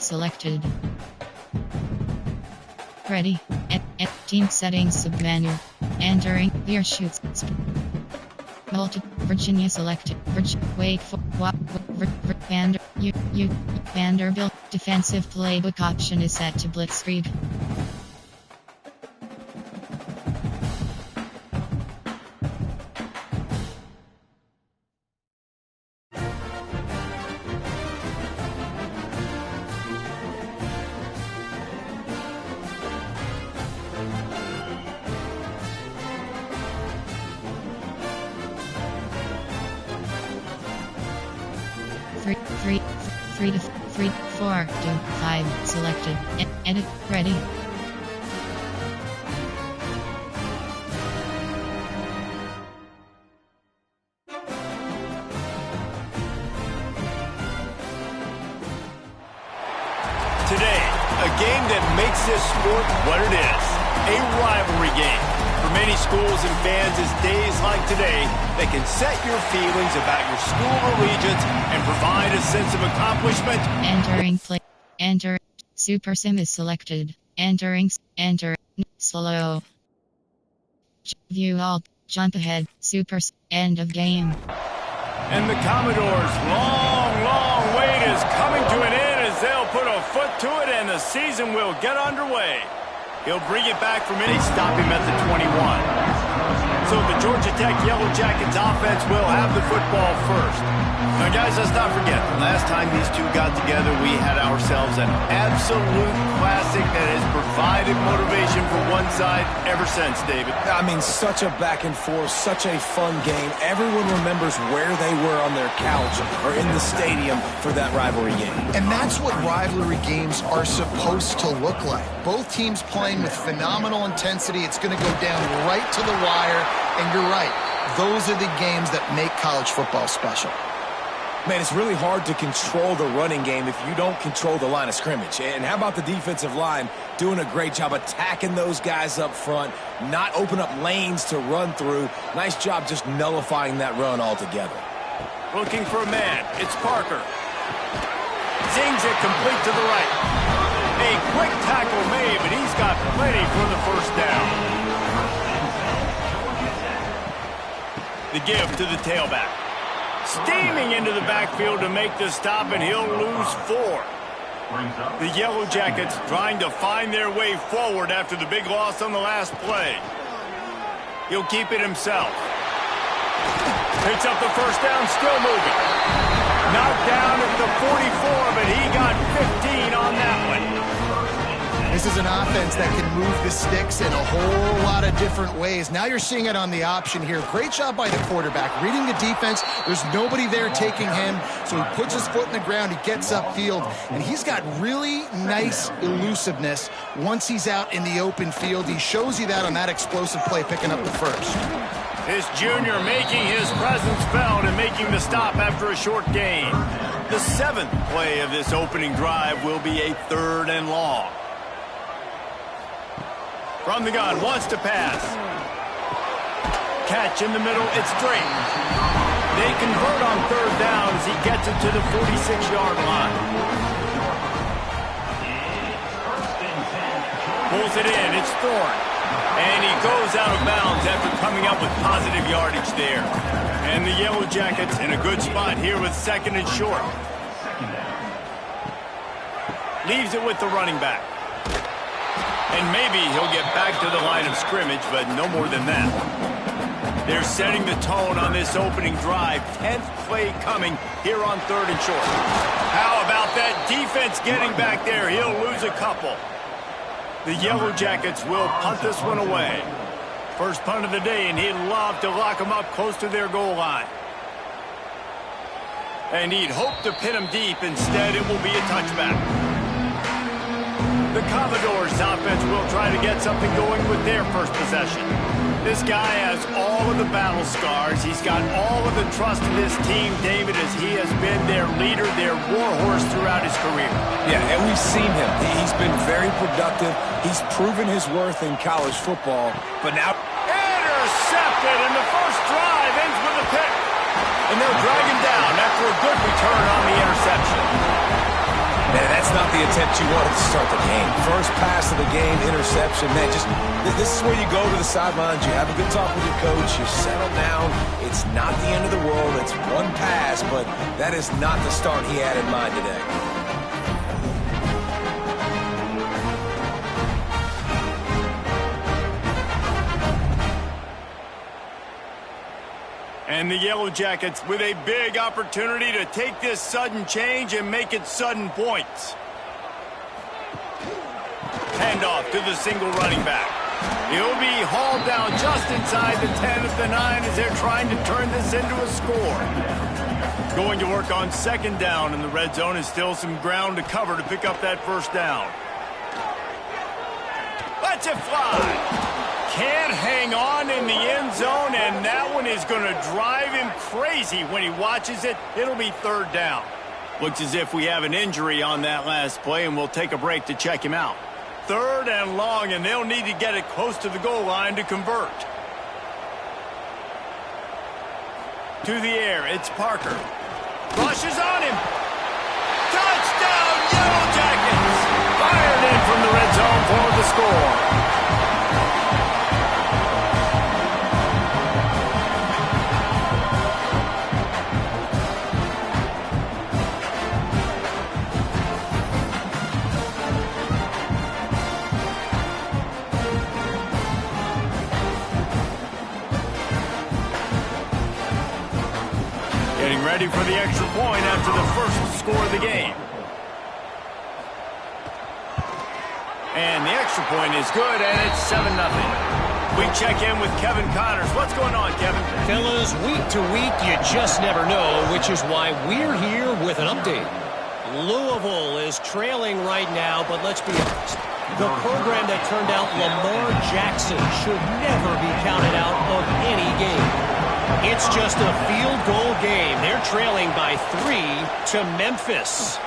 selected. Ready. Team settings submenu. Entering clear shoots. Virginia selected. Wait for Vanderbilt. Defensive playbook option is set to blitzkrieg. Three, 4, 2, 5 selected. Edit ready. Today, a game that makes this sport what it is, a rivalry game. For many schools and fans, it's days like today that can set your feelings about your school allegiance and provide a sense of accomplishment. Entering play. Enter. Super Sim is selected. Enter. Slow. View all. Jump ahead. End of game. And the Commodores' long wait is coming to an end as they'll put a foot to it and the season will get underway. He'll bring it back from any stop him at the 21. So the Georgia Tech Yellow Jackets offense will have the football first. Now, guys, let's not forget, the last time these two got together, we had ourselves an absolute classic that has provided motivation for one side ever since, David. I mean, such a back and forth, such a fun game. Everyone remembers where they were on their couch or in the stadium for that rivalry game. And that's what rivalry games are supposed to look like. Both teams playing with phenomenal intensity. It's going to go down right to the wire. And you're right. Those are the games that make college football special. Man, it's really hard to control the running game if you don't control the line of scrimmage. And how about the defensive line doing a great job attacking those guys up front, not open up lanes to run through. Nice job just nullifying that run altogether. Looking for a man. It's Parker. Zings it complete to the right. A quick tackle made, but he's got plenty for the first down. The give to the tailback. Steaming into the backfield to make the stop, and he'll lose 4. The Yellow Jackets trying to find their way forward after the big loss on the last play. He'll keep it himself. Picks up the first down, still moving. Knocked down at the 44, but he got 15 on that one. This is an offense that can move the sticks in a whole lot of different ways. Now you're seeing it on the option here. Great job by the quarterback. Reading the defense, there's nobody there taking him, so he puts his foot in the ground, he gets upfield, and he's got really nice elusiveness once he's out in the open field. He shows you that on that explosive play, picking up the first. This junior making his presence felt and making the stop after a short gain. The 7th play of this opening drive will be a 3rd and long. From the gun, wants to pass. Catch in the middle, it's straight. They convert on 3rd down as he gets it to the 46-yard line. Pulls it in, it's Thorne. And he goes out of bounds after coming up with positive yardage there. And the Yellow Jackets in a good spot here with 2nd and short. Leaves it with the running back. And maybe he'll get back to the line of scrimmage, but no more than that. They're setting the tone on this opening drive. 10th play coming here on 3rd and short. How about that defense getting back there? He'll lose a couple. The Yellow Jackets will punt this one away. First punt of the day, and he'd love to lock them up close to their goal line. And he'd hope to pin them deep. Instead, it will be a touchback. The Commodores' offense will try to get something going with their first possession. This guy has all of the battle scars. He's got all of the trust of this team, David, as he has been their leader, their warhorse throughout his career. Yeah, and we've seen him. He's been very productive. He's proven his worth in college football. But now... Intercepted, and the first drive ends with a pick. And they'll drag him down after a good return on the interception. Man, that's not the attempt you wanted to start the game. First pass of the game, interception. Man, this is where you go to the sidelines. You have a good talk with your coach. You settle down. It's not the end of the world. It's one pass, but that is not the start he had in mind today. And the Yellow Jackets with a big opportunity to take this sudden change and make it sudden points. Handoff to the single running back. He'll be hauled down just inside the 10 of the 9 as they're trying to turn this into a score. Going to work on second down, and the red zone is still some ground to cover to pick up that first down. Let's it fly. Can't hang on in the end zone, and that one is going to drive him crazy when he watches it. It'll be third down. Looks as if we have an injury on that last play, and we'll take a break to check him out. Third and long, and they'll need to get it close to the goal line to convert. To the air, it's Parker. Rushes on him. Touchdown, Yellow Jackets! Fired in from the red zone for the score. Getting ready for the extra point after the first score of the game. And the extra point is good, and it's 7-0. We check in with Kevin Connors. What's going on, Kevin? Fellas, week to week, you just never know, which is why we're here with an update. Louisville is trailing right now, but let's be honest. The program that turned out Lamar Jackson should never be counted out of any game. It's just a field goal game. They're trailing by 3 to Memphis.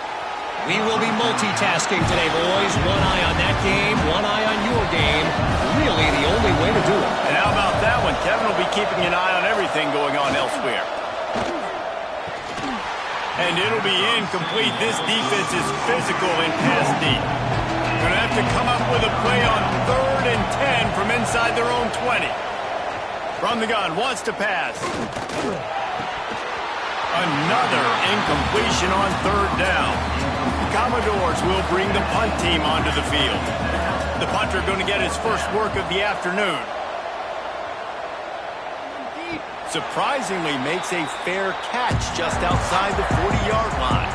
We will be multitasking today, boys. One eye on that game, one eye on your game. Really the only way to do it. And how about that one? Kevin will be keeping an eye on everything going on elsewhere. And it'll be incomplete. This defense is physical and pass deep. Going to have to come up with a play on 3rd and 10 from inside their own 20. From the gun, wants to pass. Another incompletion on 3rd down. The Commodores will bring the punt team onto the field. The punter going to get his first work of the afternoon. Surprisingly makes a fair catch just outside the 40-yard line.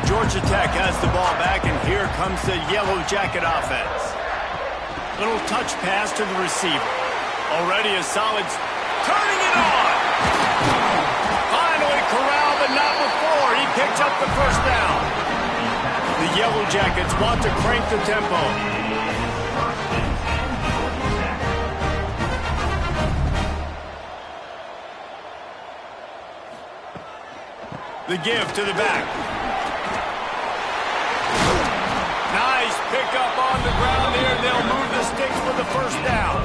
Georgia Tech has the ball back, and here comes the Yellow Jacket offense. Little touch pass to the receiver. Already a solid, turning it on. Finally corralled, but not before. He picks up the first down. The Yellow Jackets want to crank the tempo. The give to the back. Nice pickup on the ground there. They'll move the sticks for the first down.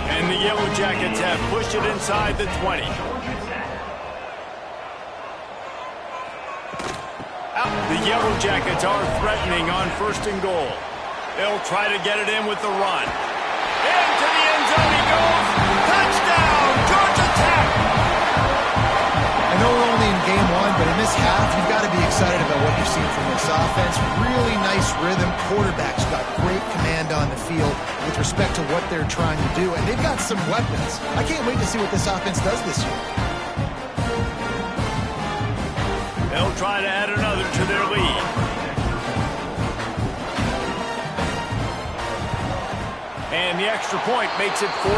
And the Yellow Jackets have pushed it inside the 20. The Yellow Jackets are threatening on 1st and goal. They'll try to get it in with the run. Into the end zone he goes. Touchdown, Georgia Tech! I know we're only in game 1, but in this half, you've got to be excited about what you've seen from this offense. Really nice rhythm. Quarterback's got great command on the field with respect to what they're trying to do, and they've got some weapons. I can't wait to see what this offense does this year. They'll try to add another to their lead. And the extra point makes it 14-0.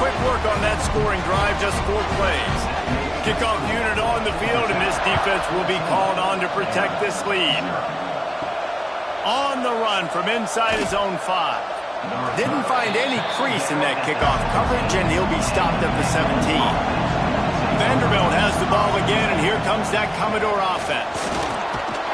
Quick work on that scoring drive, just 4 plays. Kickoff unit on the field, and this defense will be called on to protect this lead. On the run from inside his own 5. Didn't find any crease in that kickoff coverage, and he'll be stopped at the 17. Vanderbilt has the ball again, and here comes that Commodore offense.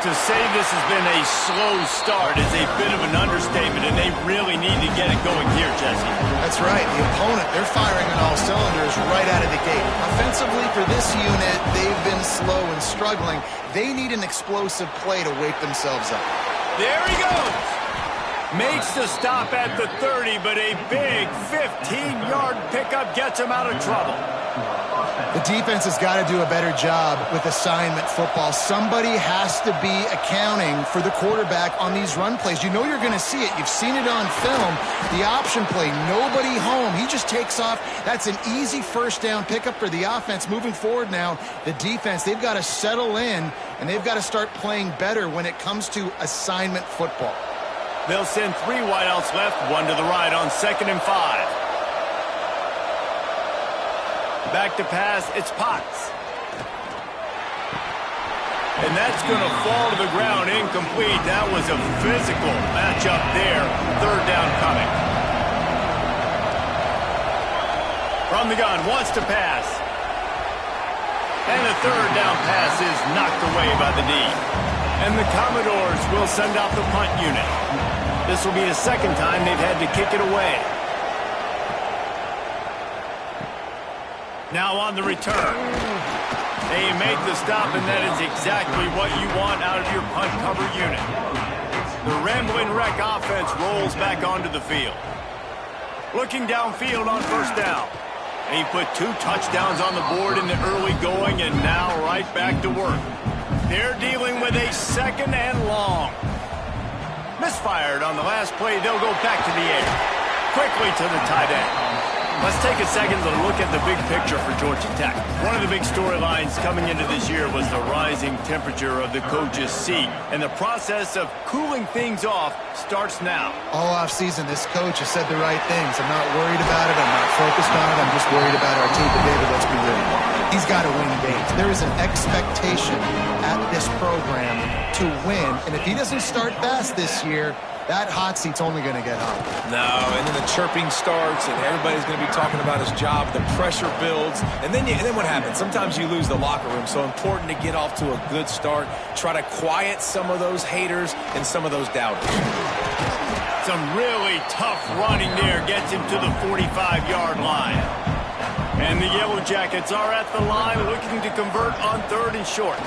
To say this has been a slow start is a bit of an understatement, and they really need to get it going here, Jesse. That's right. The opponent, they're firing on all cylinders right out of the gate. Offensively, for this unit, they've been slow and struggling. They need an explosive play to wake themselves up. There he goes. Makes the stop at the 30, but a big 15-yard pickup gets him out of trouble. The defense has got to do a better job with assignment football. Somebody has to be accounting for the quarterback on these run plays. You know you're going to see it. You've seen it on film. The option play, nobody home. He just takes off. That's an easy first down pickup for the offense. Moving forward now, the defense, they've got to settle in, and they've got to start playing better when it comes to assignment football. They'll send 3 wideouts left, 1 to the right on 2nd and 5. Back to pass, it's Potts. And that's going to fall to the ground, incomplete. That was a physical matchup there. 3rd down coming. From the gun, wants to pass. And the 3rd down pass is knocked away by the D. And the Commodores will send out the punt unit. This will be the 2nd time they've had to kick it away. Now on the return. They make the stop, and that is exactly what you want out of your punt cover unit. The Rambling Wreck offense rolls back onto the field. Looking downfield on 1st down. And he put 2 touchdowns on the board in the early going, and now right back to work. They're dealing with a 2nd and long. Misfired on the last play. They'll go back to the air. Quickly to the tight end. Let's take a second to look at the big picture for Georgia Tech. One of the big storylines coming into this year was the rising temperature of the coach's seat. And the process of cooling things off starts now. All offseason, this coach has said the right things. I'm not worried about it. I'm not focused on it. I'm just worried about our team. But David, let's be real. He's got to win games. There is an expectation at this program to win. And if he doesn't start fast this year, that hot seat's only going to get hot. No, and then the chirping starts, and everybody's going to be talking about his job. The pressure builds, and then what happens? Sometimes you lose the locker room. So important to get off to a good start. Try to quiet some of those haters and some of those doubters. Some really tough running there gets him to the 45-yard line. And the Yellow Jackets are at the line looking to convert on 3rd and short.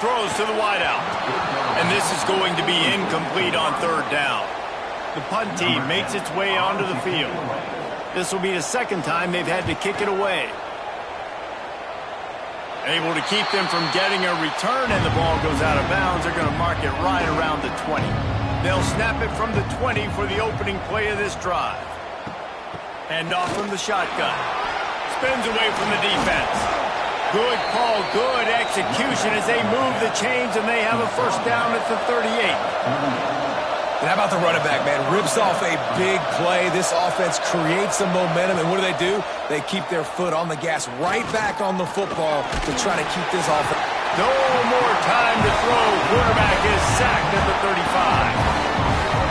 Throws to the wideout. And this is going to be incomplete on 3rd down. The punt team makes its way onto the field. This will be the 2nd time they've had to kick it away. Able to keep them from getting a return, and the ball goes out of bounds. They're going to mark it right around the 20. They'll snap it from the 20 for the opening play of this drive. Hand off from the shotgun. Spins away from the defense. Good call, good execution as they move the chains, and they have a 1st down at the 38. And how about the running back, man? Rips off a big play. This offense creates some momentum, and what do? They keep their foot on the gas right back on the football to try to keep this offense. No more time to throw. Quarterback is sacked at the 35.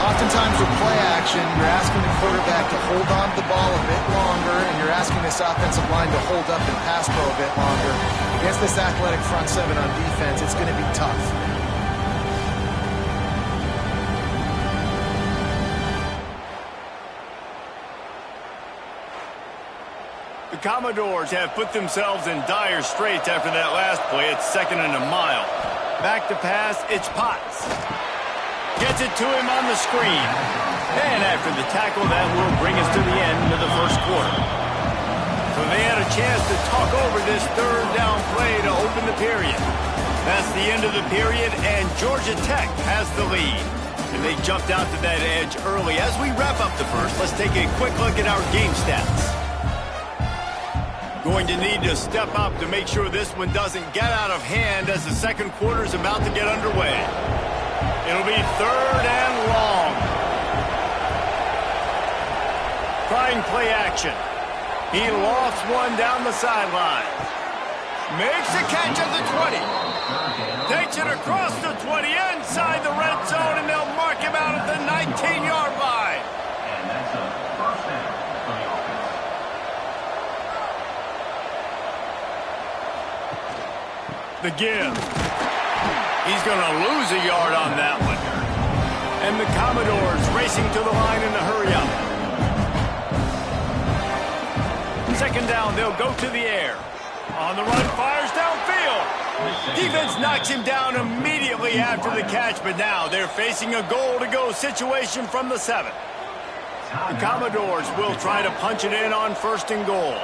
Oftentimes with play action, you're asking the quarterback to hold on to the ball a bit longer, and you're asking this offensive line to hold up and pass pro a bit longer. Against this athletic front 7 on defense, it's going to be tough. The Commodores have put themselves in dire straits after that last play. It's 2nd and a mile. Back to pass, it's Potts. Gets it to him on the screen. And after the tackle, that will bring us to the end of the 1st quarter. So they had a chance to talk over this 3rd down play to open the period. That's the end of the period, and Georgia Tech has the lead. And they jumped out to that edge early. As we wrap up the 1st, let's take a quick look at our game stats. Going to need to step up to make sure this one doesn't get out of hand as the 2nd quarter is about to get underway. It'll be 3rd and long. Trying play action. He lofts one down the sideline. Makes the catch at the 20. Takes it across the 20 inside the red zone, and they'll mark him out at the 19-yard line. And that's a 1st down for the offense. The give. He's going to lose a yard on that one. And the Commodores racing to the line in a hurry-up. Second down, they'll go to the air. On the run, fires downfield. Defense knocks him down immediately after the catch, but now they're facing a goal-to-go situation from the 7. The Commodores will try to punch it in on 1st and goal.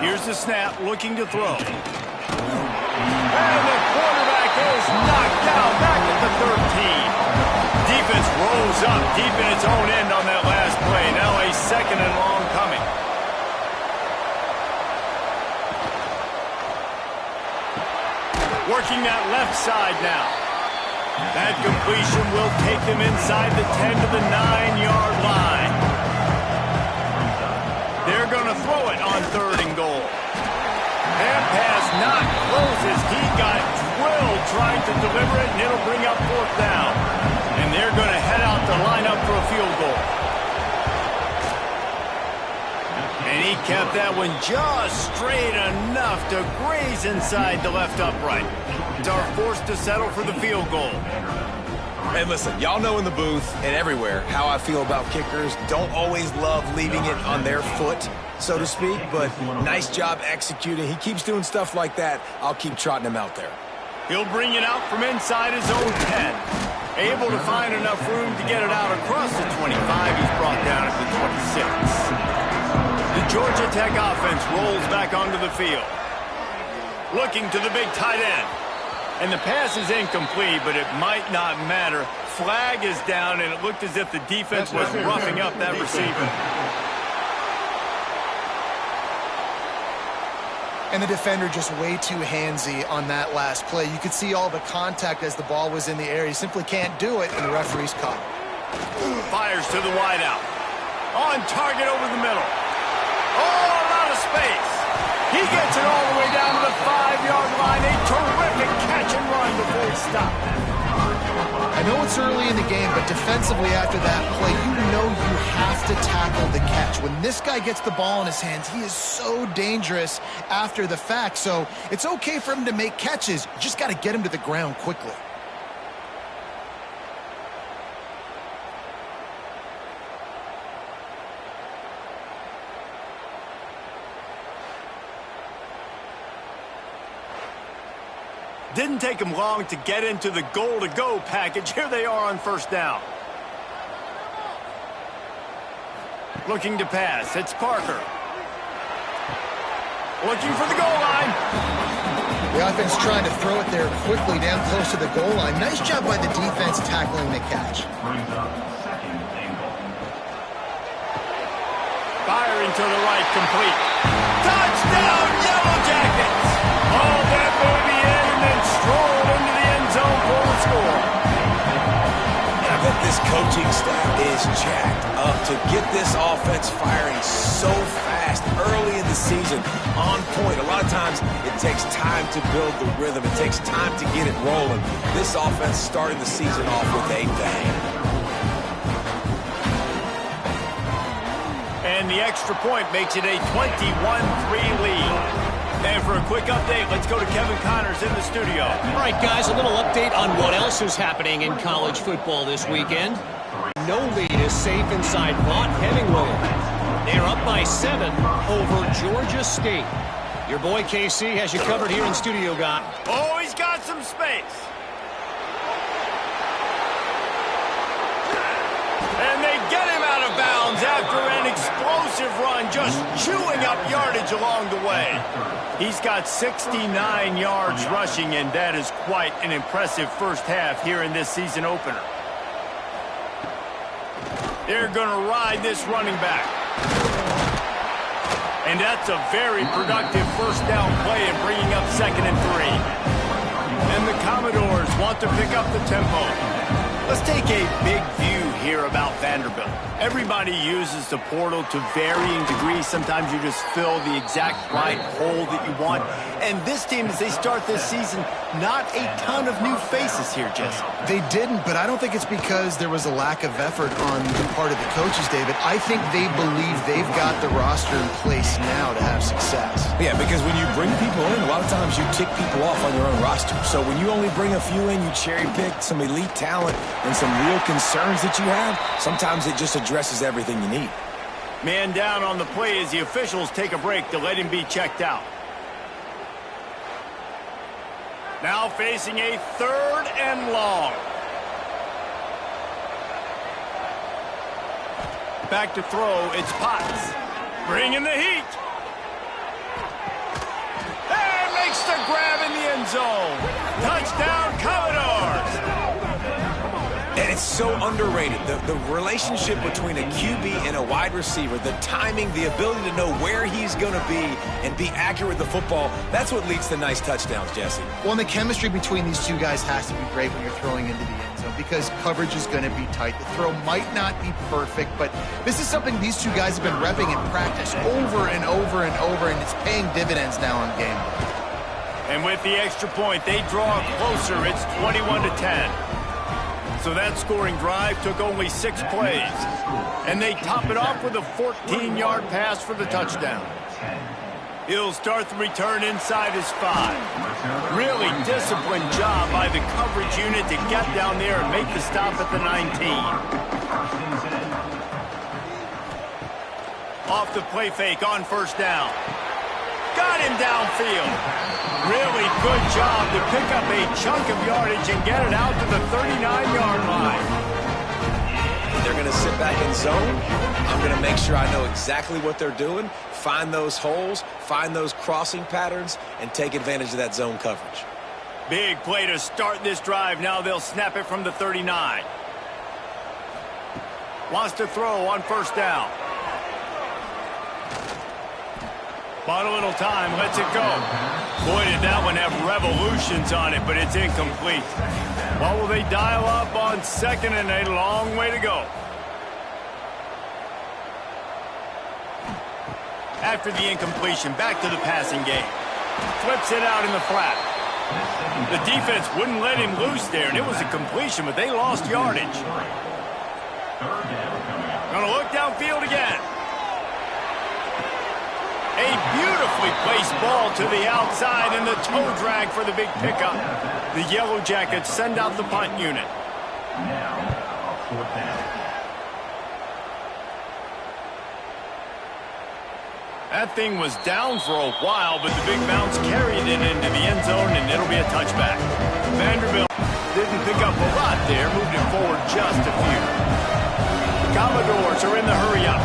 Here's the snap, looking to throw. And the quarterback is knocked down back at the 13. Defense rolls up deep in its own end on that last play. Now a 2nd and long coming. Working that left side now. That completion will take them inside the 10 to the 9-yard line. They're going to throw it on 3rd and goal. And pass not close as he got drilled trying to deliver it, and it'll bring up 4th down. And they're going to head out to line up for a field goal. And he kept that one just straight enough to graze inside the left upright. Are forced to settle for the field goal. And listen, y'all know in the booth and everywhere how I feel about kickers. Don't always love leaving it on their foot, so to speak, but nice job executing. He keeps doing stuff like that. I'll keep trotting him out there. He'll bring it out from inside his own 10. Able to find enough room to get it out across the 25. He's brought down at the 26. The Georgia Tech offense rolls back onto the field. Looking to the big tight end. And the pass is incomplete, but it might not matter. Flag is down, and it looked as if the defense was roughing up that receiver. And the defender just way too handsy on that last play. You could see all the contact as the ball was in the air. He simply can't do it, and the referee's caught. Fires to the wideout. On target over the middle. Oh, a lot of space. He gets it all the way down to the 5-yard line. A terrific catch and run before he stopped. I know it's early in the game, but defensively after that play, you know you have to tackle the catch. When this guy gets the ball in his hands, he is so dangerous after the fact. So it's okay for him to make catches. You just got to get him to the ground quickly. Didn't take him long to get into the goal-to-go package. Here they are on 1st down. Looking to pass. It's Parker. Looking for the goal line. The offense trying to throw it there quickly down close to the goal line. Nice job by the defense tackling the catch. Firing to the right, complete. Touchdown, Yellow Jackets! Oh, that baby in and then strolled into the end zone for the score. I bet this coaching staff is jacked up to get this offense firing so fast early in the season, on point. A lot of times it takes time to build the rhythm. It takes time to get it rolling. This offense starting the season off with a bang. And the extra point makes it a 21-3 lead. And for a quick update, let's go to Kevin Connors in the studio. All right, guys, a little update on what else is happening in college football this weekend. No lead is safe inside Vaught Hemingway. They're up by 7 over Georgia State. Your boy KC has you covered here in studio, guy. Oh, he's got some space. And they get him out of bounds after an explosive run, just chewing up yardage along the way. He's got 69 yards rushing, and that is quite an impressive first half here in this season opener. They're going to ride this running back. And that's a very productive first down play in bringing up 2nd and 3. And the Commodores want to pick up the tempo. Let's take a big view here about Vanderbilt. Everybody uses the portal to varying degrees. Sometimes you just fill the exact right hole that you want. And this team, as they start this season, not a ton of new faces here, Jesse. They didn't, but I don't think it's because there was a lack of effort on the part of the coaches, David. I think they believe they've got the roster in place now to have success. Yeah, because when you bring people in, a lot of times you tick people off on your own roster. So when you only bring a few in, you cherry pick some elite talent and some real concerns that you have, sometimes it just addresses everything you need. Man down on the play as the officials take a break to let him be checked out. Now facing a 3rd and long. Back to throw, it's Potts. Bringing the heat. And makes the grab in the end zone. Touchdown, Commodores. And it's so underrated. The relationship between a QB and a wide receiver, the timing, the ability to know where he's going to be and be accurate with the football, that's what leads to nice touchdowns, Jesse. Well, and the chemistry between these two guys has to be great when you're throwing into the end zone because coverage is going to be tight. The throw might not be perfect, but this is something these two guys have been repping in practice over and over and over, and it's paying dividends now on game day. And with the extra point, they draw closer. It's 21-10. So that scoring drive took only 6 plays. And they top it off with a 14-yard pass for the touchdown. He'll start the return inside his 5. Really disciplined job by the coverage unit to get down there and make the stop at the 19. Off the play fake on 1st down. Got him downfield. Really good job to pick up a chunk of yardage and get it out to the 39-yard line. They're going to sit back in zone. I'm going to make sure I know exactly what they're doing, find those holes, find those crossing patterns, and take advantage of that zone coverage. Big play to start this drive. Now they'll snap it from the 39. Wants to throw on 1st down. Bought a little time, lets it go. Boy, did that one have revolutions on it, but it's incomplete. What will they dial up on 2nd and a long way to go? After the incompletion, back to the passing game. Flips it out in the flat. The defense wouldn't let him loose there, and it was a completion, but they lost yardage. Gonna look downfield again. A beautifully placed ball to the outside and the toe drag for the big pickup. The Yellow Jackets send out the punt unit. That thing was down for a while, but the big bounce carried it into the end zone, and it'll be a touchback. Vanderbilt didn't pick up a lot there, moved it forward just a few. Commodores are in the hurry-up.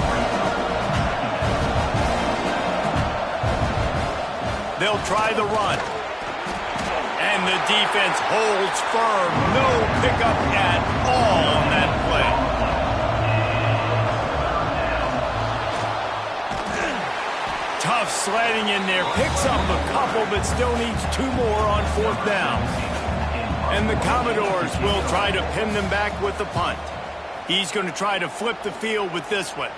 They'll try the run. And the defense holds firm. No pickup at all on that play. Tough sledding in there. Picks up a couple, but still needs 2 more on 4th down. And the Commodores will try to pin them back with the punt. He's going to try to flip the field with this one.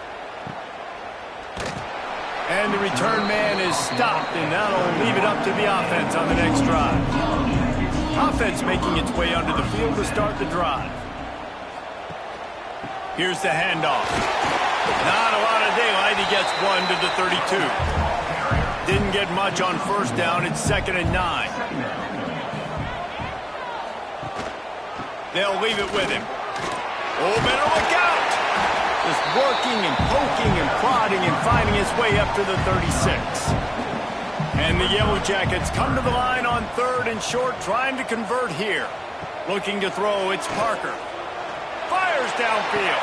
And the return man is stopped, and that'll leave it up to the offense on the next drive. Offense making its way onto the field to start the drive. Here's the handoff. Not a lot of daylight. He gets 1 to the 32. Didn't get much on 1st down. It's 2nd and 9. They'll leave it with him. Oh, better look out! Just working and poking and prodding and finding his way up to the 36. And the Yellow Jackets come to the line on 3rd and short, trying to convert here. Looking to throw, it's Parker. Fires downfield.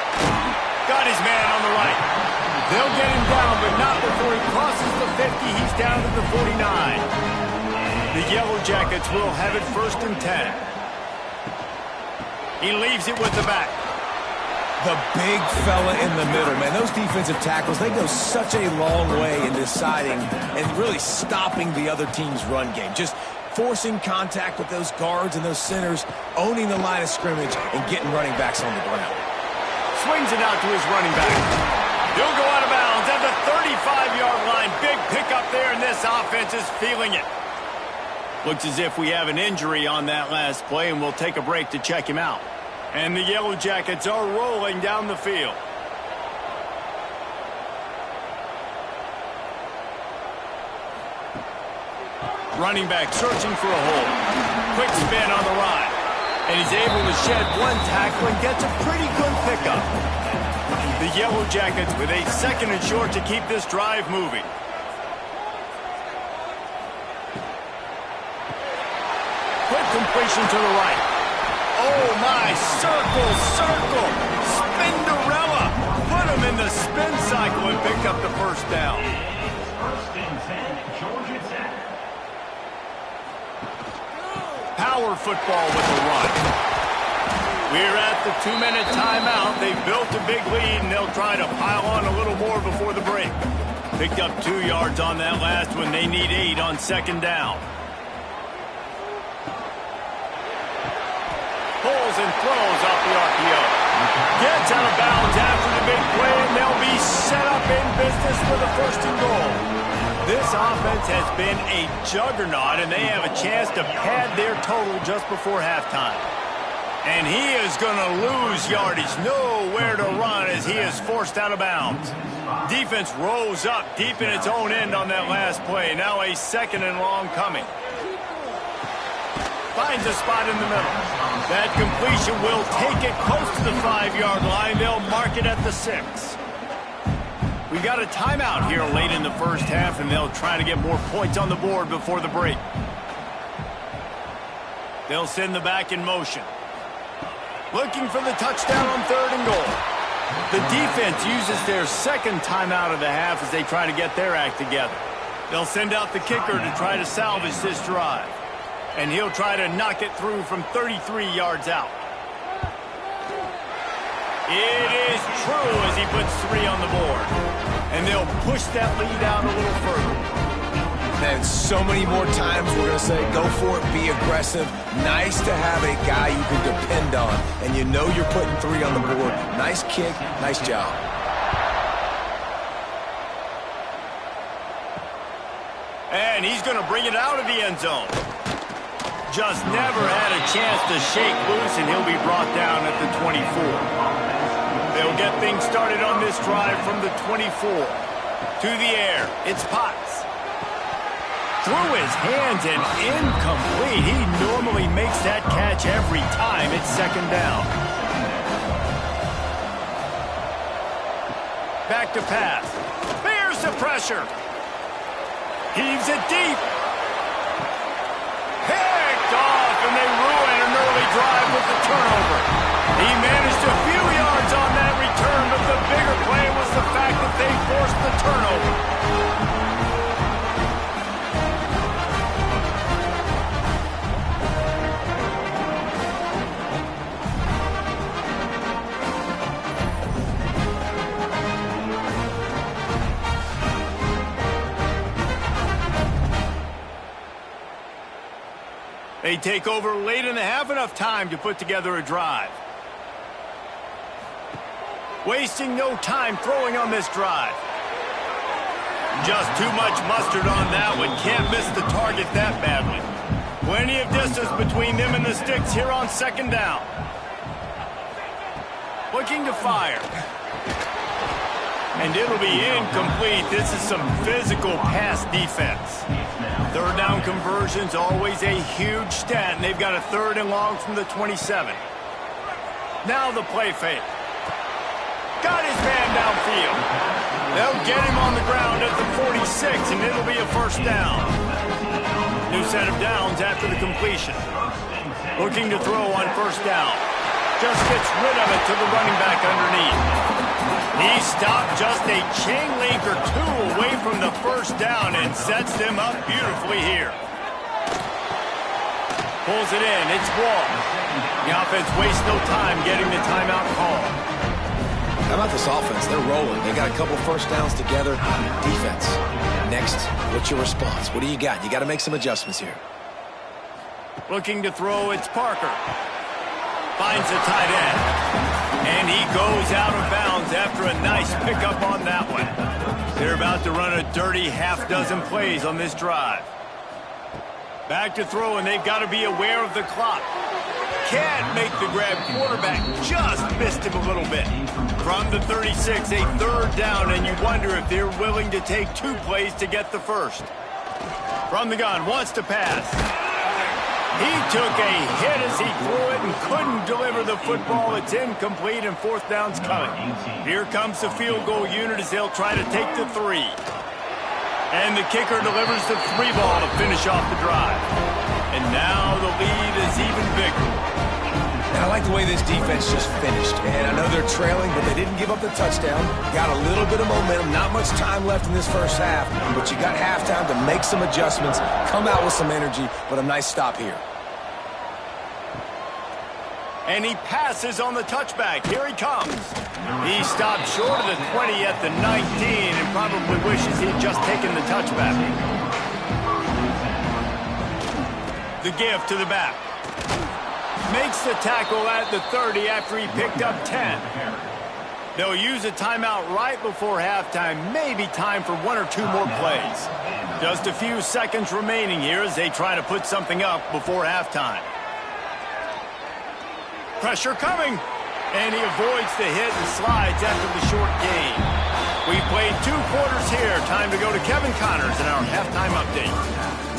Got his man on the right. They'll get him down, but not before he crosses the 50. He's down to the 49. The Yellow Jackets will have it 1st and 10. He leaves it with the back. The big fella in the middle, man. Those defensive tackles, they go such a long way in deciding and really stopping the other team's run game. Just forcing contact with those guards and those centers, owning the line of scrimmage, and getting running backs on the ground. Swings it out to his running back. He'll go out of bounds at the 35-yard line. Big pickup there, and this offense is feeling it. Looks as if we have an injury on that last play, and we'll take a break to check him out. And the Yellow Jackets are rolling down the field. Running back searching for a hole. Quick spin on the ride. And he's able to shed one tackle and gets a pretty good pickup. The Yellow Jackets with a 2nd and short to keep this drive moving. Quick completion to the right. Oh my, circle, circle. Spinderella. Put him in the spin cycle and pick up the first down. First and 10, Georgia Tech. Power football with the run. We're at the 2-minute timeout. They've built a big lead, and they'll try to pile on a little more before the break. Picked up 2 yards on that last one. They need 8 on 2nd down. Pulls and throws off the RPO. Gets out of bounds after the big play, and they'll be set up in business for the 1st and goal. This offense has been a juggernaut, and they have a chance to pad their total just before halftime. And he is going to lose yardage. Nowhere to run as he is forced out of bounds. Defense rolls up deep in its own end on that last play. Now a 2nd and long coming. Finds a spot in the middle. That completion will take it close to the 5-yard line. They'll mark it at the 6. We got a timeout here late in the first half, and they'll try to get more points on the board before the break. They'll send the back in motion. Looking for the touchdown on 3rd and goal. The defense uses their 2nd timeout of the half as they try to get their act together. They'll send out the kicker to try to salvage this drive. And he'll try to knock it through from 33 yards out. It is true as he puts 3 on the board. And they'll push that lead out a little further. And so many more times we're going to say, go for it, be aggressive. Nice to have a guy you can depend on. And you know you're putting 3 on the board. Nice kick, nice job. And he's going to bring it out of the end zone. Just never had a chance to shake loose, and he'll be brought down at the 24. They'll get things started on this drive from the 24. To the air, it's Potts. Through his hands and incomplete. He normally makes that catch every time. It's 2nd down. Back to pass. Bears the pressure. Heaves it deep. Picked off, and they ruin an early drive with the turnover. He managed a few yards on that return, but the bigger play was the fact that they forced the turnover. They take over late in the half, enough time to put together a drive. Wasting no time throwing on this drive. Just too much mustard on that one. Can't miss the target that badly. Plenty of distance between them and the sticks here on 2nd down. Looking to fire. And it'll be incomplete. This is some physical pass defense. 3rd down conversion's always a huge stat, and they've got a 3rd and long from the 27. Now the play fake. Got his man downfield. They'll get him on the ground at the 46, and it'll be a 1st down. New set of downs after the completion. Looking to throw on 1st down. Just gets rid of it to the running back underneath. He stopped just a chain link or 2 away from the 1st down and sets them up beautifully here. Pulls it in. It's Wall. The offense wastes no time getting the timeout call. How about this offense? They're rolling. They got a couple 1st downs together. Defense. Next, what's your response? What do you got? You got to make some adjustments here. Looking to throw, it's Parker. Finds the tight end. And he goes out of bounds after a nice pickup on that one. They're about to run a dirty half-dozen plays on this drive. Back to throw, and they've got to be aware of the clock. Can't make the grab. Quarterback just missed him a little bit. From the 36, a third down, and you wonder if they're willing to take 2 plays to get the first. From the gun, wants to pass. He took a hit as he threw it and couldn't deliver the football. It's incomplete, and 4th down's coming. Here comes the field goal unit as they'll try to take the 3. And the kicker delivers the 3 ball to finish off the drive. And now the lead is even bigger. And I like the way this defense just finished. And I know they're trailing, but they didn't give up the touchdown. Got a little bit of momentum. Not much time left in this first half. But you got halftime to make some adjustments, come out with some energy, but a nice stop here. And he passes on the touchback. Here he comes. He stopped short of the 20 at the 19 and probably wishes he'd just taken the touchback. The give to the back. Makes the tackle at the 30 after he picked up 10. They'll use a timeout right before halftime. Maybe time for 1 or 2 more plays. Just a few seconds remaining here as they try to put something up before halftime. Pressure coming. And he avoids the hit and slides after the short gain. We've played 2 quarters here. Time to go to Kevin Connors in our halftime update.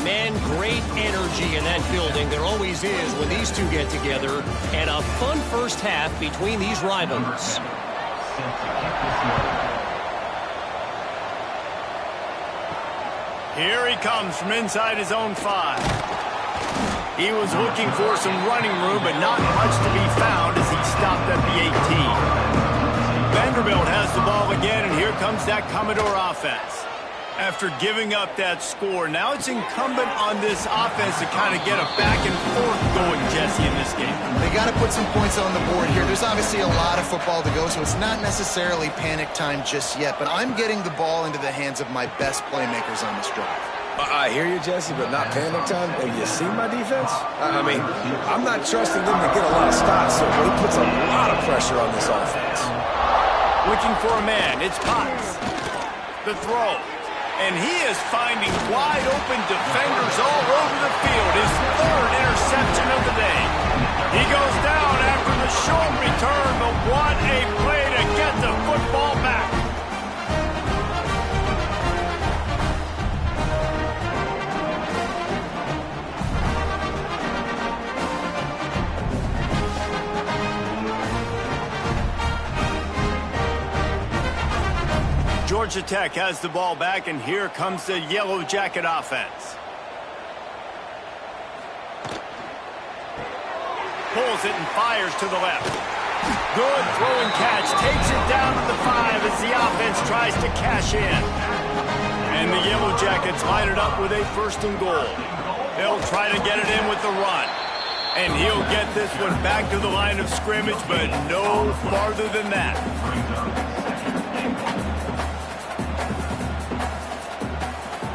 Man, great energy in that building. There always is when these two get together. And a fun first half between these rivals. Here he comes from inside his own 5. He was looking for some running room, but not much to be found as he stopped at the 18. Vanderbilt has the ball again, and here comes that Commodore offense. After giving up that score, now it's incumbent on this offense to kind of get a back and forth going, Jesse, in this game. They got to put some points on the board here. There's obviously a lot of football to go, so it's not necessarily panic time just yet, but I'm getting the ball into the hands of my best playmakers on this drive. I hear you, Jesse, but not panic time. Have you seen my defense? I mean, I'm not trusting them to get a lot of stops, so it puts a lot of pressure on this offense. Looking for a man, it's Potts. The throw. And he is finding wide-open defenders all over the field. His 3rd interception of the day. He goes down after the short return, but what a play to get the football back. Georgia Tech has the ball back, and here comes the Yellow Jacket offense. Pulls it and fires to the left. Good throw and catch. Takes it down to the 5 as the offense tries to cash in. And the Yellow Jackets line it up with a 1st and goal. They'll try to get it in with the run. And he'll get this one back to the line of scrimmage, but no farther than that.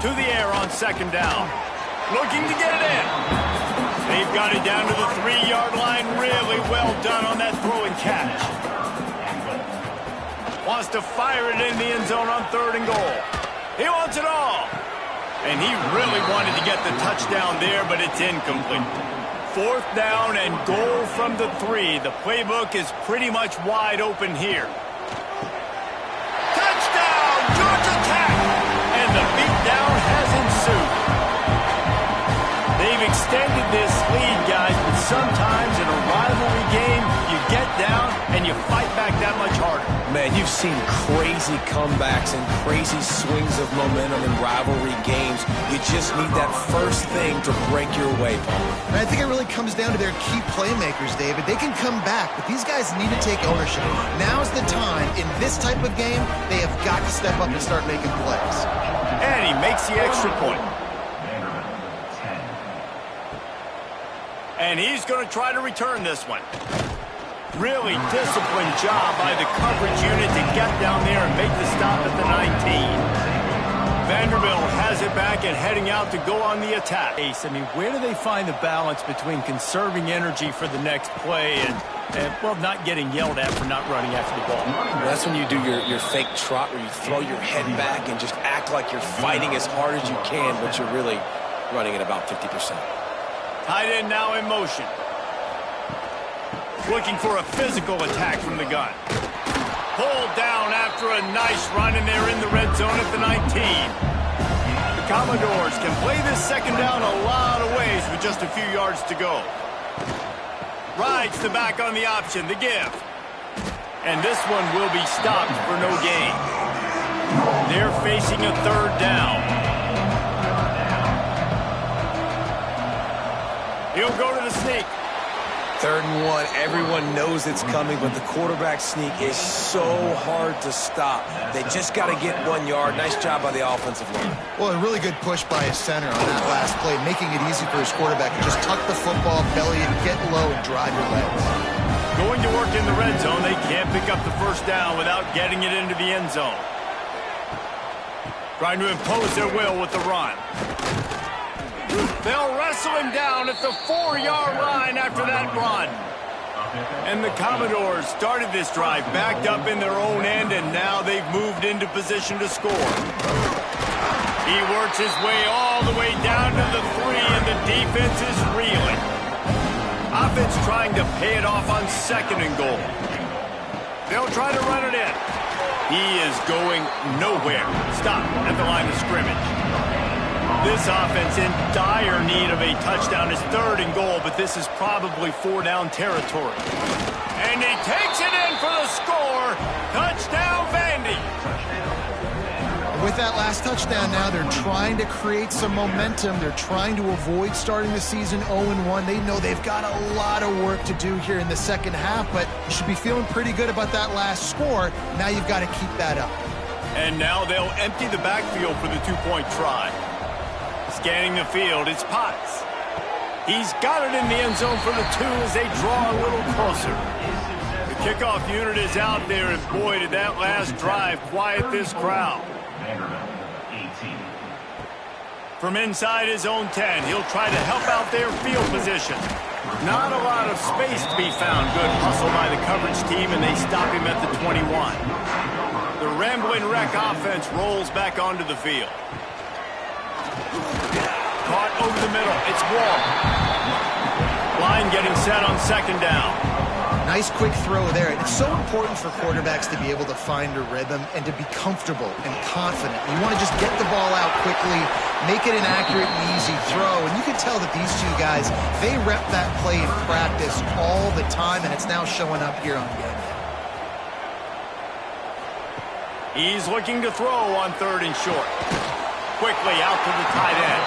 To the air on 2nd down. Looking to get it in. They've got it down to the 3-yard line. Really well done on that throw and catch. Wants to fire it in the end zone on 3rd and goal. He wants it all. And he really wanted to get the touchdown there, but it's incomplete. 4th down and goal from the 3. The playbook is pretty much wide open here. Touchdown, Georgia Tech! And the beatdown has ensued. They've extended this lead, guys, but sometimes in a rivalry game, you get down and you fight back that much harder. Man, you've seen crazy comebacks and crazy swings of momentum in rivalry games. You just need that first thing to break your way, Paul. And I think it really comes down to their key playmakers, David. They can come back, but these guys need to take ownership. Now's the time. In this type of game, they have got to step up and start making plays. And he makes the extra point. And he's going to try to return this one. Really disciplined job by the coverage unit to get down there and make the stop at the 19. Vanderbilt has has it back and heading out to go on the attack. I mean, where do they find the balance between conserving energy for the next play and well, not getting yelled at for not running after the ball? That's when you do your fake trot where you throw your head back and just act like you're fighting as hard as you can, but you're really running at about 50%. Tight end now in motion. Looking for a physical attack from the gun. Pulled down after a nice run, and they're in the red zone at the 19. The Commodores can play this second down a lot of ways with just a few yards to go. Rides the back on the option, the give. And this one will be stopped for no gain. They're facing a third down. He'll go to the sneak. 3rd and 1, everyone knows it's coming, but the quarterback sneak is so hard to stop. They just got to get 1 yard. Nice job by the offensive line. Well, a really good push by his center on that last play, making it easy for his quarterback to just tuck the football, belly it, get low, and drive your legs. Going to work in the red zone, they can't pick up the first down without getting it into the end zone. Trying to impose their will with the run. They'll wrestle him down at the 4-yard line after that run. And the Commodores started this drive backed up in their own end, and now they've moved into position to score. He works his way all the way down to the 3, and the defense is reeling. Offense trying to pay it off on 2nd and goal. They'll try to run it in. He is going nowhere. Stop at the line of scrimmage. This offense in dire need of a touchdown is 3rd and goal, but this is probably 4-down territory. And he takes it in for the score. Touchdown, Vandy. With that last touchdown now, they're trying to create some momentum. They're trying to avoid starting the season 0-1. They know they've got a lot of work to do here in the second half, but you should be feeling pretty good about that last score. Now you've got to keep that up. And now they'll empty the backfield for the 2-point try. Scanning the field, it's Potts. He's got it in the end zone for the 2 as they draw a little closer. The kickoff unit is out there, and boy, did that last drive quiet this crowd. From inside his own 10, he'll try to help out their field position. Not a lot of space to be found. Good hustle by the coverage team, and they stop him at the 21. The rambling wreck offense rolls back onto the field. Caught over the middle. It's Wall. Line getting set on 2nd down. Nice quick throw there. It's so important for quarterbacks to be able to find a rhythm and to be comfortable and confident. You want to just get the ball out quickly, make it an accurate and easy throw. And you can tell that these two guys, they rep that play in practice all the time, and it's now showing up here on game day. He's looking to throw on 3rd and short. Quickly out to the tight end.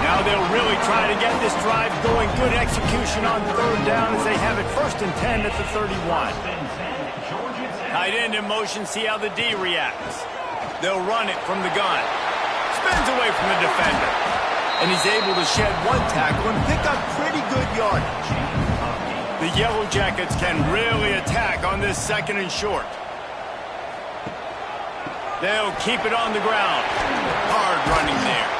Now they'll really try to get this drive going. Good execution on 3rd down as they have it 1st and 10 at the 31. Tight end in motion, see how the D reacts. They'll run it from the gun. Spins away from the defender. And he's able to shed 1 tackle and pick up pretty good yardage. The Yellow Jackets can really attack on this 2nd and short. They'll keep it on the ground. Hard running there.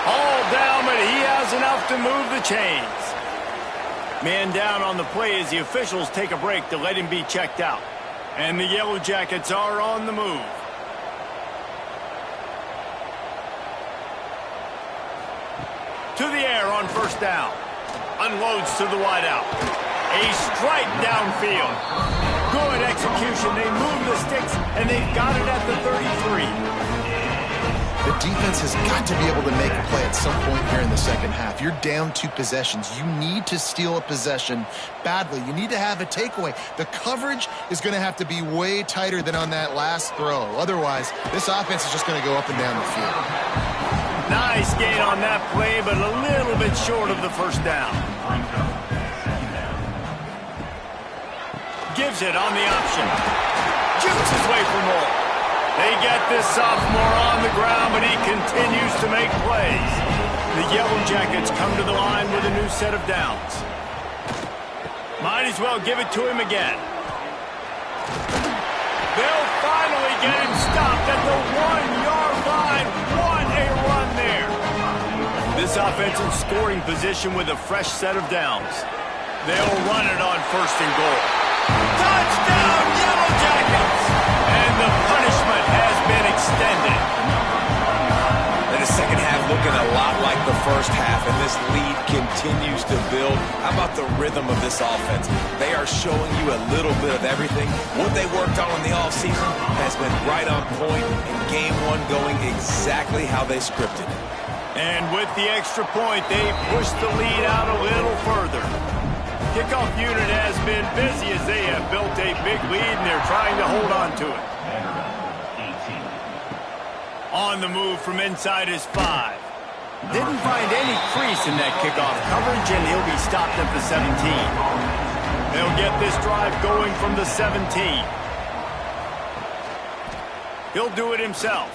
All down, but he has enough to move the chains. Man down on the play as the officials take a break to let him be checked out. And the Yellow Jackets are on the move. To the air on 1st down. Unloads to the wideout. A strike downfield. Good execution. They move the sticks, and they've got it at the 33. The defense has got to be able to make a play at some point here in the second half. You're down 2 possessions. You need to steal a possession badly. You need to have a takeaway. The coverage is going to have to be way tighter than on that last throw. Otherwise, this offense is just going to go up and down the field. Nice gain on that play, but a little bit short of the 1st down. Gives it on the option. Jukes his way for more. They get this sophomore on the ground, but he continues to make plays. The Yellow Jackets come to the line with a new set of downs. Might as well give it to him again. They'll finally get him stopped at the 1-yard line. What offense in scoring position with a fresh set of downs. They'll run it on 1st and goal. Touchdown, Yellow Jackets! And the punishment has been extended. And the second half looking a lot like the first half, and this lead continues to build. How about the rhythm of this offense? They are showing you a little bit of everything. What they worked on in the offseason has been right on point, and game one going exactly how they scripted it. And with the extra point, they pushed the lead out a little further. Kickoff unit has been busy as they have built a big lead, and they're trying to hold on to it. On the move from inside his 5. Didn't find any crease in that kickoff coverage, and he'll be stopped at the 17. They'll get this drive going from the 17. He'll do it himself.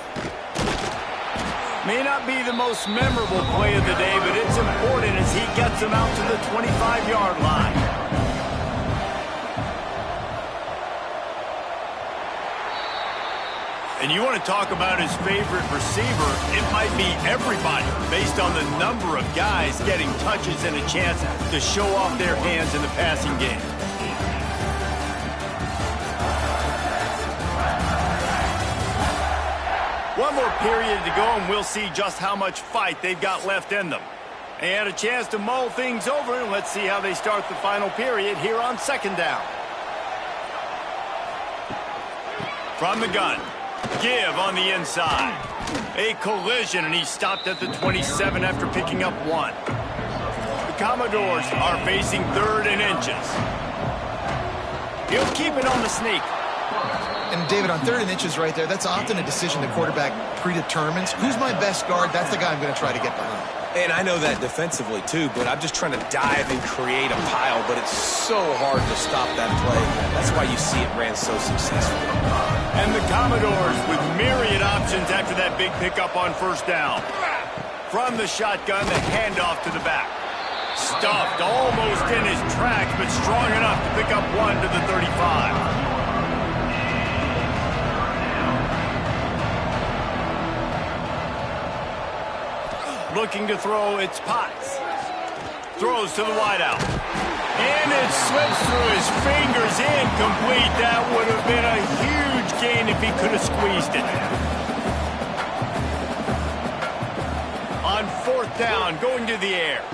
May not be the most memorable play of the day, but it's important as he gets them out to the 25-yard line. And you want to talk about his favorite receiver, it might be everybody based on the number of guys getting touches and a chance to show off their hands in the passing game. One more period to go, and we'll see just how much fight they've got left in them. They had a chance to mull things over, and let's see how they start the final period here on 2nd down. From the gun. Give on the inside. A collision, and he's stopped at the 27 after picking up 1. The Commodores are facing 3rd and inches. He'll keep it on the sneak. And David, on 3rd and inches right there, that's often a decision the quarterback predetermines. Who's my best guard? That's the guy I'm going to try to get behind. And I know that defensively, too, but I'm just trying to dive and create a pile, but it's so hard to stop that play. That's why you see it ran so successfully. And the Commodores with myriad options after that big pickup on 1st down. From the shotgun, the handoff to the back. Stuffed almost in his tracks, but strong enough to pick up 1 to the 35. Looking to throw, it's Potts. Throws to the wideout. And it slips through his fingers, incomplete. That would have been a huge gain if he could have squeezed it. On 4th down, going to the air.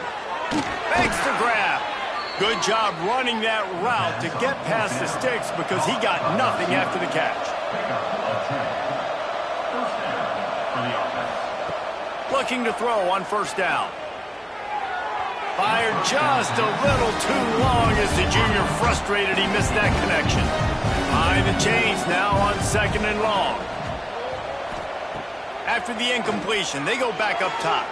Makes the grab. Good job running that route to get past the sticks because he got nothing after the catch. Looking to throw on 1st down. Fired just a little too long as the junior frustrated he missed that connection. Behind the chains now on 2nd and long. After the incompletion, they go back up top.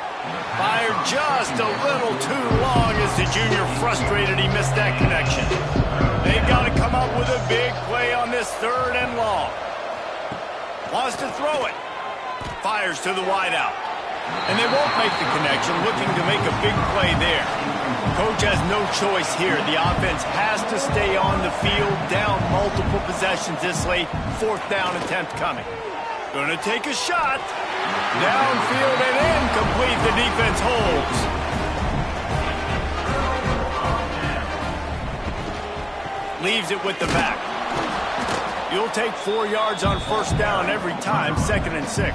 Fired just a little too long as the junior frustrated he missed that connection. They've got to come up with a big play on this 3rd and long. Wants to throw it. Fires to the wideout. And they won't make the connection, looking to make a big play there. Coach has no choice here. The offense has to stay on the field, down multiple possessions this late. 4th down attempt coming. Gonna take a shot. Downfield and incomplete. The defense holds. Leaves it with the back. You'll take 4 yards on 1st down every time. 2nd and 6.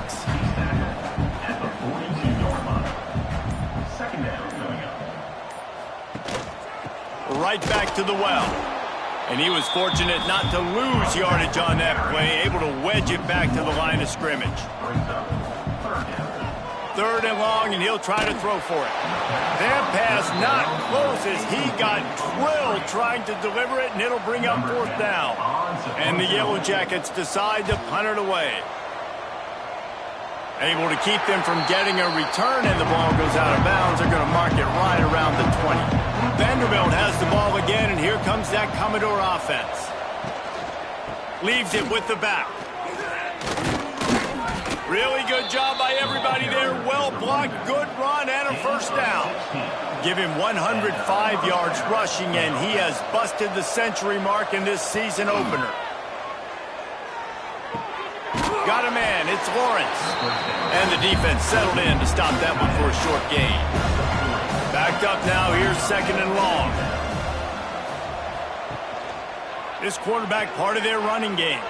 Right back to the well. And he was fortunate not to lose yardage on that play, able to wedge it back to the line of scrimmage. 3rd and long, and he'll try to throw for it. That pass not close as he got drilled trying to deliver it, and it'll bring up 4th down. And the Yellow Jackets decide to punt it away. Able to keep them from getting a return, and the ball goes out of bounds. They're going to mark it right around the 20. Vanderbilt has the ball again, and here comes that Commodore offense. Leaves it with the back. Really good job by everybody there. Well blocked, good run, and a 1st down. Give him 105 yards rushing, and he has busted the century mark in this season opener. got a man. It's Lawrence. And the defense settled in to stop that one for a short gain. Backed up now. Here's 2nd and long. This quarterback part of their running game.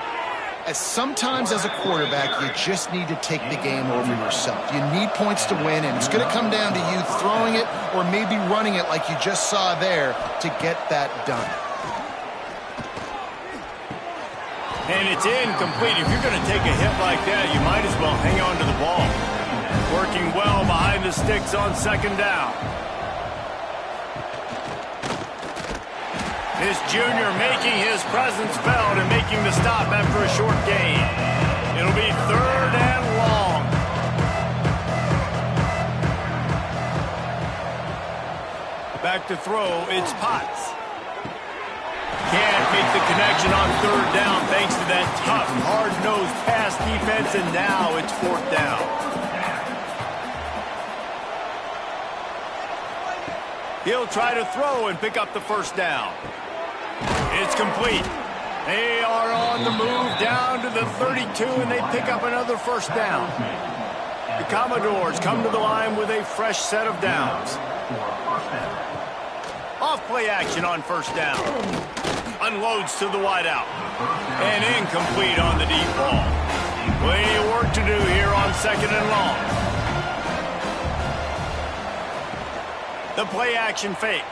Sometimes as a quarterback, you just need to take the game over yourself. You need points to win, and it's going to come down to you throwing it or maybe running it like you just saw there to get that done. And it's incomplete. If you're going to take a hit like that, you might as well hang on to the ball. Working well behind the sticks on 2nd down. This junior making his presence felt and making the stop after a short gain. It'll be 3rd and long. Back to throw, it's Potts. Can't make the connection on 3rd down thanks to that tough, hard-nosed pass defense, and now it's 4th down. He'll try to throw and pick up the 1st down. It's complete. They are on the move down to the 32, and they pick up another 1st down. The Commodores come to the line with a fresh set of downs. Off play action on 1st down. Unloads to the wideout. And incomplete on the deep ball. Plenty of work to do here on 2nd and long. The play action fake.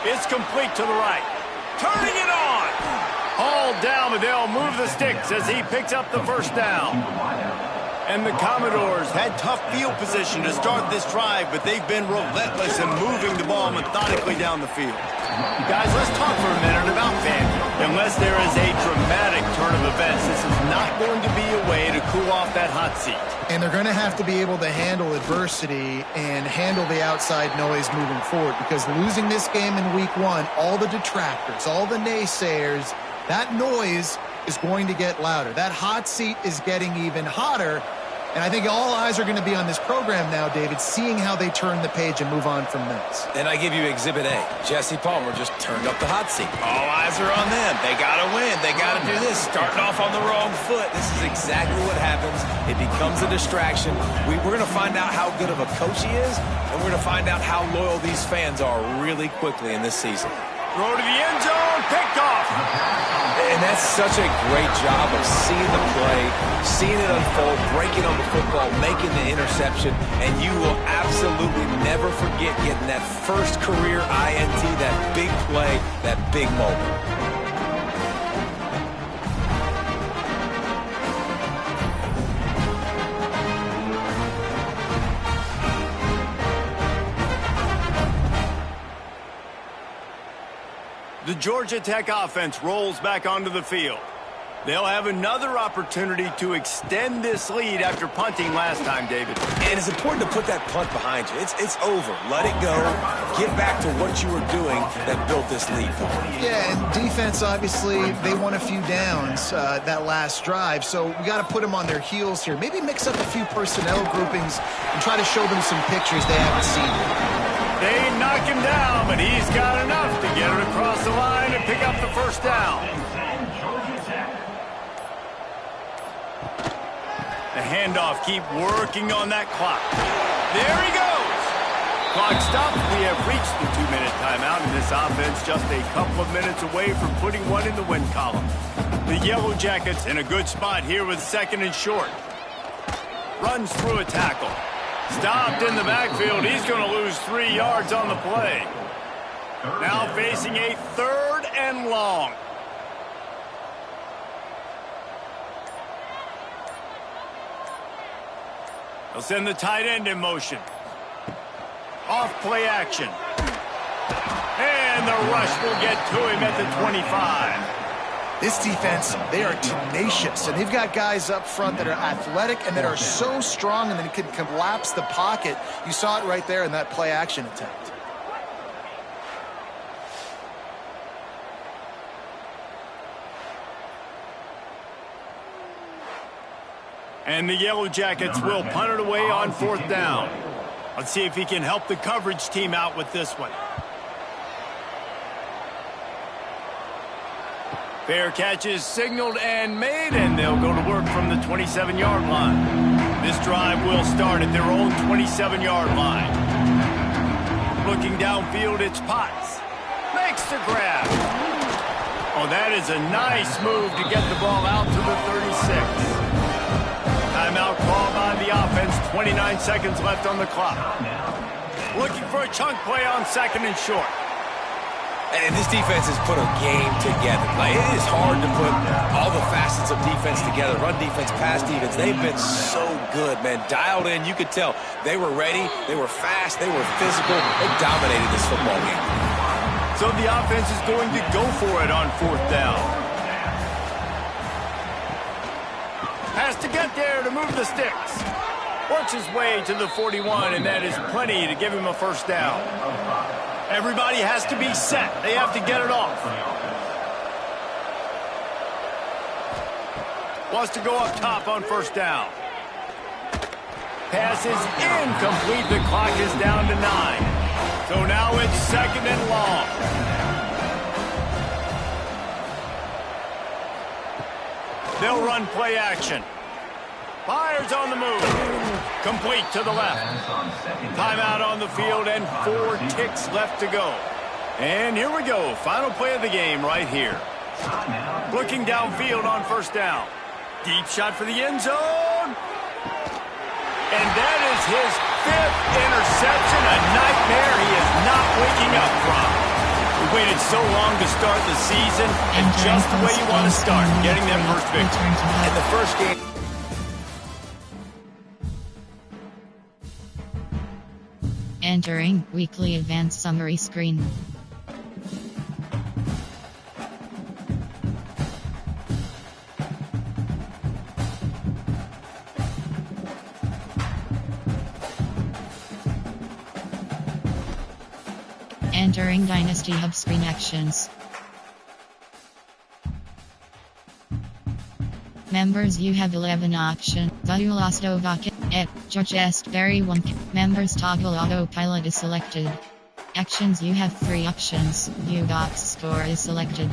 It's complete to the right. Turning it on. Hauled down, but they'll move the sticks as he picks up the 1st down. And the Commodores had tough field position to start this drive, but they've been relentless in moving the ball methodically down the field. Guys, let's talk for a minute about FanDuel. Unless there is a dramatic turn of events, this is not going to be a way to cool off that hot seat. And they're going to have to be able to handle adversity and handle the outside noise moving forward, because losing this game in week 1, all the detractors, all the naysayers, that noise is going to get louder. That hot seat is getting even hotter. And I think all eyes are going to be on this program now, David, seeing how they turn the page and move on from this. And I give you Exhibit A. Jesse Palmer just turned up the hot seat. All eyes are on them. They got to win. They got to do this. Starting off on the wrong foot. This is exactly what happens. It becomes a distraction. We're going to find out how good of a coach he is, and we're going to find out how loyal these fans are really quickly in this season. Throw to the end zone, picked off. And that's such a great job of seeing the play, seeing it unfold, breaking on the football, making the interception, and you will absolutely never forget getting that first career INT, that big play, that big moment. The Georgia Tech offense rolls back onto the field. They'll have another opportunity to extend this lead after punting last time, David. And it's important to put that punt behind you. It's over. Let it go. Get back to what you were doing that built this lead for you. Yeah, and defense, obviously, they won a few downs that last drive, so we got to put them on their heels here. Maybe mix up a few personnel groupings and try to show them some pictures they haven't seen. They knock him down, but he's got enough to get it across the line and pick up the 1st down. The handoff, keep working on that clock. There he goes. Clock stopped. We have reached the 2-minute timeout, and this offense just a couple of minutes away from putting one in the win column. The Yellow Jackets in a good spot here with 2nd and short. Runs through a tackle. Stopped in the backfield. He's going to lose 3 yards on the play. Now facing a 3rd and long. They'll send the tight end in motion. Off play action. And the rush will get to him at the 25. This defense, they are tenacious, and they've got guys up front that are athletic and that are so strong and that can collapse the pocket. You saw it right there in that play action attempt. And the Yellow Jackets will punt it away on 4th down. Let's see if he can help the coverage team out with this one. Fair catch is signaled and made, and they'll go to work from the 27-yard line. This drive will start at their own 27-yard line. Looking downfield, it's Potts. Makes the grab. Oh, that is a nice move to get the ball out to the 36. Timeout called by the offense. 29 seconds left on the clock. Looking for a chunk play on second and short. And this defense has put a game together. Like, it is hard to put all the facets of defense together. Run defense, pass defense. They've been so good, man. Dialed in, you could tell. They were ready. They were fast. They were physical. They dominated this football game. So the offense is going to go for it on fourth down. Has to get there to move the sticks. Works his way to the 41, and that is plenty to give him a first down. Everybody has to be set. They have to get it off. Wants to go up top on first down. Pass is incomplete. The clock is down to 9. So now it's second and long. They'll run play action. Fires on the move. Complete to the left. Timeout on the field and 4 ticks left to go. And here we go. Final play of the game right here. Looking downfield on first down. Deep shot for the end zone. And that is his 5th interception. A nightmare he is not waking up from. We waited so long to start the season, and just the way you want to start, getting that first victory. In the first game. Entering weekly advanced summary screen. Entering Dynasty Hub screen actions. Members, you have 11 options. Just very one. Members toggle autopilot is selected. Actions, you have 3 options. View box score is selected.